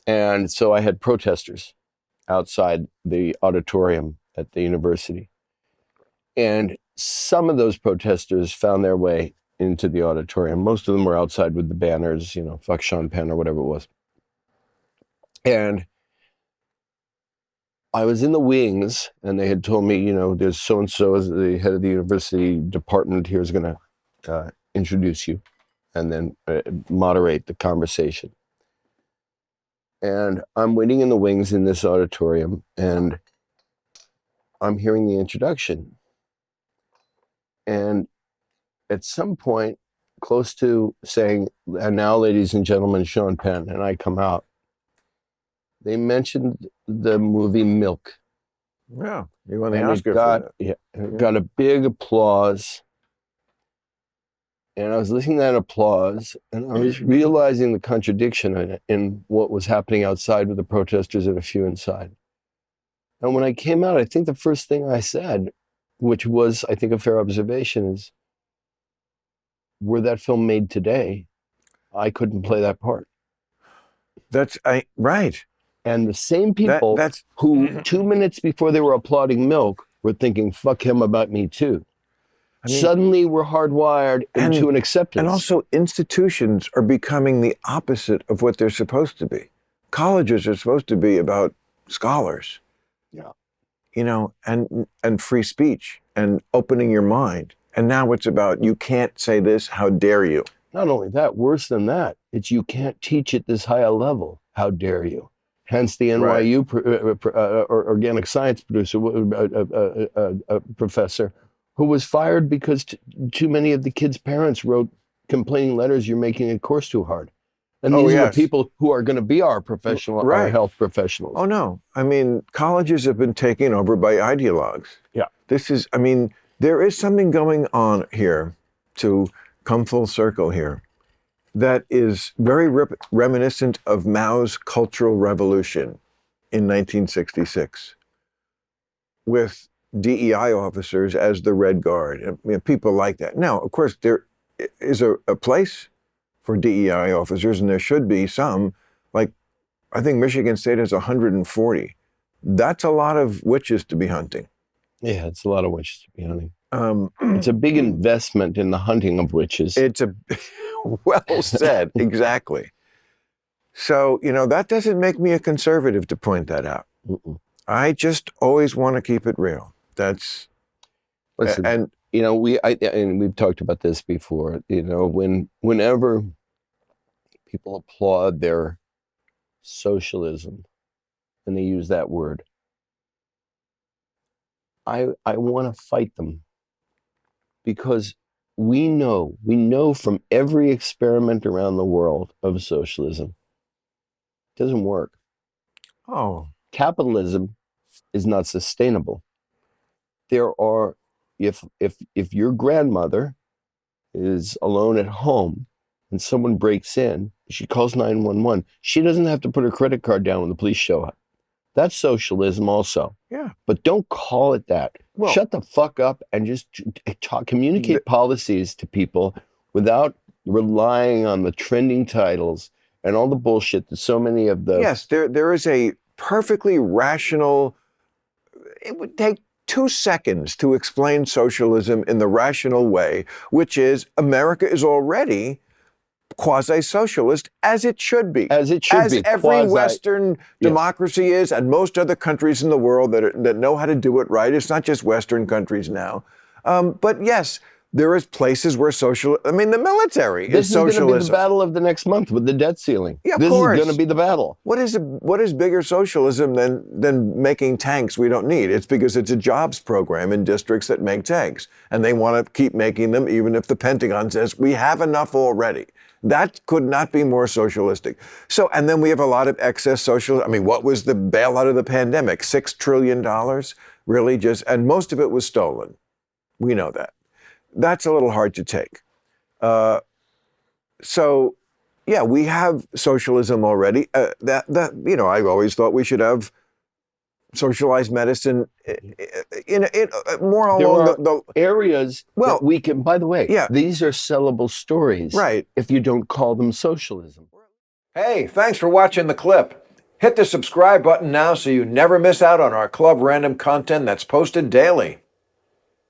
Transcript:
And so I had protesters outside the auditorium at the university. And some of those protesters found their way into the auditorium. Most of them were outside with the banners, fuck Sean Penn or whatever it was. And I was in the wings, and they had told me, there's so-and-so as the head of the university department here is going to introduce you and then moderate the conversation. And I'm waiting in the wings in this auditorium, and I'm hearing the introduction. And at some point, close to saying, and now, ladies and gentlemen, Sean Penn, and I come out, they mentioned the movie Milk. Yeah, you won the Oscar for that. Yeah, it got a big applause. And I was listening to that applause, and I was realizing the contradiction in what was happening outside with the protesters and a few inside. And when I came out, I think the first thing I said, which was, I think, a fair observation, is, were that film made today, I couldn't play that part. Right. And the same people who 2 minutes before they were applauding Milk were thinking, fuck him about me too. Suddenly we're hardwired into an acceptance. And also institutions are becoming the opposite of what they're supposed to be. Colleges are supposed to be about scholars. Yeah. And free speech and opening your mind. And now it's about, you can't say this, how dare you? Not only that, worse than that, it's you can't teach at this high a level, how dare you? Hence the NYU organic science professor who was fired because too many of the kids' parents wrote complaining letters, you're making a course too hard. And these are the people who are going to be our our health professionals. Oh, no. Colleges have been taken over by ideologues. Yeah. There is something going on here, to come full circle here, that is very reminiscent of Mao's Cultural Revolution in 1966, with DEI officers as the Red Guard. People like that. Now, of course, there is a place for DEI officers, and there should be some. Like, I think Michigan State has 140. That's a lot of witches to be hunting. Yeah, it's a lot of witches to be hunting. It's a big investment in the hunting of witches. Well said, exactly. So, that doesn't make me a conservative to point that out. Mm-mm. I just always want to keep it real. Listen, and we've talked about this before. Whenever people applaud their socialism, and they use that word, I want to fight them, because we know from every experiment around the world of socialism, it doesn't work. Oh, capitalism is not sustainable. There are, if your grandmother is alone at home and someone breaks in, she calls 911. She doesn't have to put her credit card down when the police show up. That's socialism also. Yeah. But don't call it that. Well, shut the fuck up and just communicate policies to people without relying on the trending titles and all the bullshit that so many of the... Yes, there is a perfectly rational... It would take 2 seconds to explain socialism in the rational way, which is America is already quasi-socialist, as it should be. As it should be. As every Western democracy is, and most other countries in the world that know how to do it right. It's not just Western countries now. But yes, there is places where the military is socialism. This is going to be the battle of the next month with the debt ceiling. Yeah, this is going to be the battle. What is bigger socialism than making tanks we don't need? It's because it's a jobs program in districts that make tanks, and they want to keep making them even if the Pentagon says we have enough already. That could not be more socialistic. So, and then we have a lot of excess socialism. What was the bailout of the pandemic? $6 trillion? Really? And most of it was stolen. We know that. That's a little hard to take. So, yeah, we have socialism already. I've always thought we should have socialized medicine in more along the areas that we can. By the way, these are sellable stories, right? If you don't call them socialism. Hey, thanks for watching the clip. Hit the subscribe button now so you never miss out on our Club Random content that's posted daily.